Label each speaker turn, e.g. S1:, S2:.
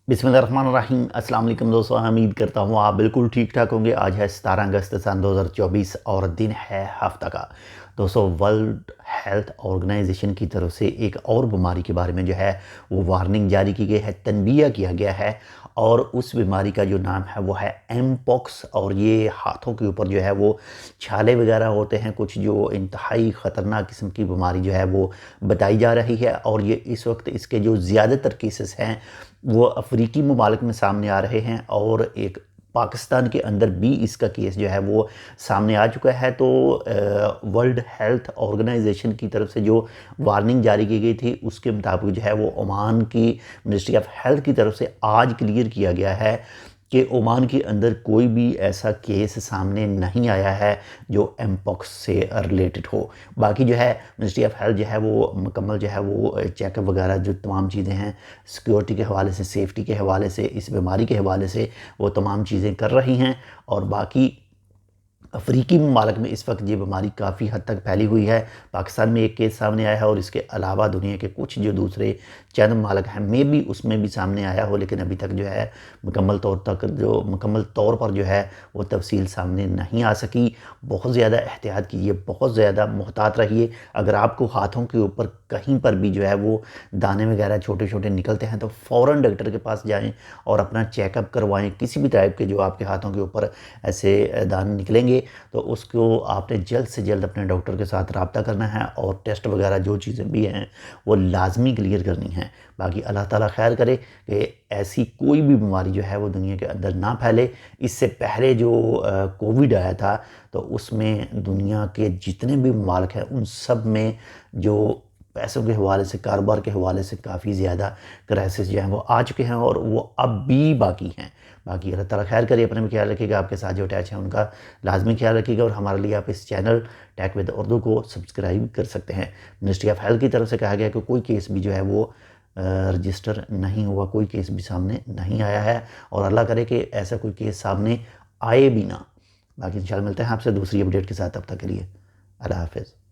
S1: बिस्मिल्लाहिर्रहमानिर्रहीम। अस्सलाम वालेकुम दोस्तों, उम्मीद करता हूँ आप बिल्कुल ठीक ठाक होंगे। आज है 17 अगस्त सन 2024 और दिन है हफ्ता का। दोस्तों, वर्ल्ड हेल्थ ऑर्गेनाइजेशन की तरफ से एक और बीमारी के बारे में जो है वो वार्निंग जारी की गई है, तनबीह किया गया है। और उस बीमारी का जो नाम है वो है एम पॉक्स। और ये हाथों के ऊपर जो है वो छाले वगैरह होते हैं, कुछ जो इंतहाई ख़तरनाक किस्म की बीमारी जो है वो बताई जा रही है। और ये इस वक्त इसके जो ज़्यादातर केसेस हैं वो अफ्रीकी ममालिक में सामने आ रहे हैं, और एक पाकिस्तान के अंदर भी इसका केस जो है वो सामने आ चुका है। तो वर्ल्ड हेल्थ ऑर्गेनाइजेशन की तरफ से जो वार्निंग जारी की गई थी उसके मुताबिक जो है वो ओमान की मिनिस्ट्री ऑफ हेल्थ की तरफ से आज क्लियर किया गया है कि ओमान के अंदर कोई भी ऐसा केस सामने नहीं आया है जो एम पॉक्स से रिलेटेड हो। बाकी जो है मिनिस्ट्री ऑफ हेल्थ जो है वो मुकम्मल जो है वो चेकअप वगैरह जो तमाम चीज़ें हैं सिक्योरिटी के हवाले से, सेफ्टी के हवाले से, इस बीमारी के हवाले से वो तमाम चीज़ें कर रही हैं। और बाकी अफ्रीकी ममालिक में इस वक्त ये बीमारी काफ़ी हद तक फैली हुई है। पाकिस्तान में एक केस सामने आया है और इसके अलावा दुनिया के कुछ जो दूसरे चंद ममालिक हैं में भी उसमें भी सामने आया हो, लेकिन अभी तक जो है मुकम्मल तौर पर जो है वो तफसील सामने नहीं आ सकी। बहुत ज़्यादा एहतियात कीजिए, बहुत ज़्यादा मुहतात रहिए। अगर आपको हाथों के ऊपर कहीं पर भी जो है वो दाने वगैरह छोटे छोटे निकलते हैं तो फ़ौरन डॉक्टर के पास जाएँ और अपना चेकअप करवाएँ। किसी भी टाइप के जो आपके हाथों के ऊपर ऐसे दाने निकलेंगे तो उसको आपने जल्द से जल्द अपने डॉक्टर के साथ रब्ता करना है और टेस्ट वगैरह जो चीज़ें भी हैं वो लाजमी क्लियर करनी है। बाकी अल्लाह ताला खैर करे कि ऐसी कोई भी बीमारी जो है वो दुनिया के अंदर ना फैले। इससे पहले जो कोविड आया था तो उसमें दुनिया के जितने भी ममालिक हैं उन सब में जो पैसों के हवाले से, कारोबार के हवाले से काफ़ी ज़्यादा क्राइसिस जो हैं वो आ चुके हैं और वो अब भी बाकी हैं। बाकी अल्लाह ताला खैर करे, अपने में ख्याल रखिएगा, आपके साथ जो अटैच हैं उनका लाजमी ख्याल रखिएगा। और हमारे लिए आप इस चैनल टेक विद उर्दू को सब्सक्राइब कर सकते हैं। मिनिस्ट्री ऑफ हेल्थ की तरफ से कहा गया कि कोई केस भी जो है वो रजिस्टर नहीं हुआ, कोई केस भी सामने नहीं आया है और अल्लाह करे कि ऐसा कोई केस सामने आए भी ना। बाकी इंशाल्लाह मिलते हैं आपसे दूसरी अपडेट के साथ, तब तक के लिए अल्लाह हाफ़िज़।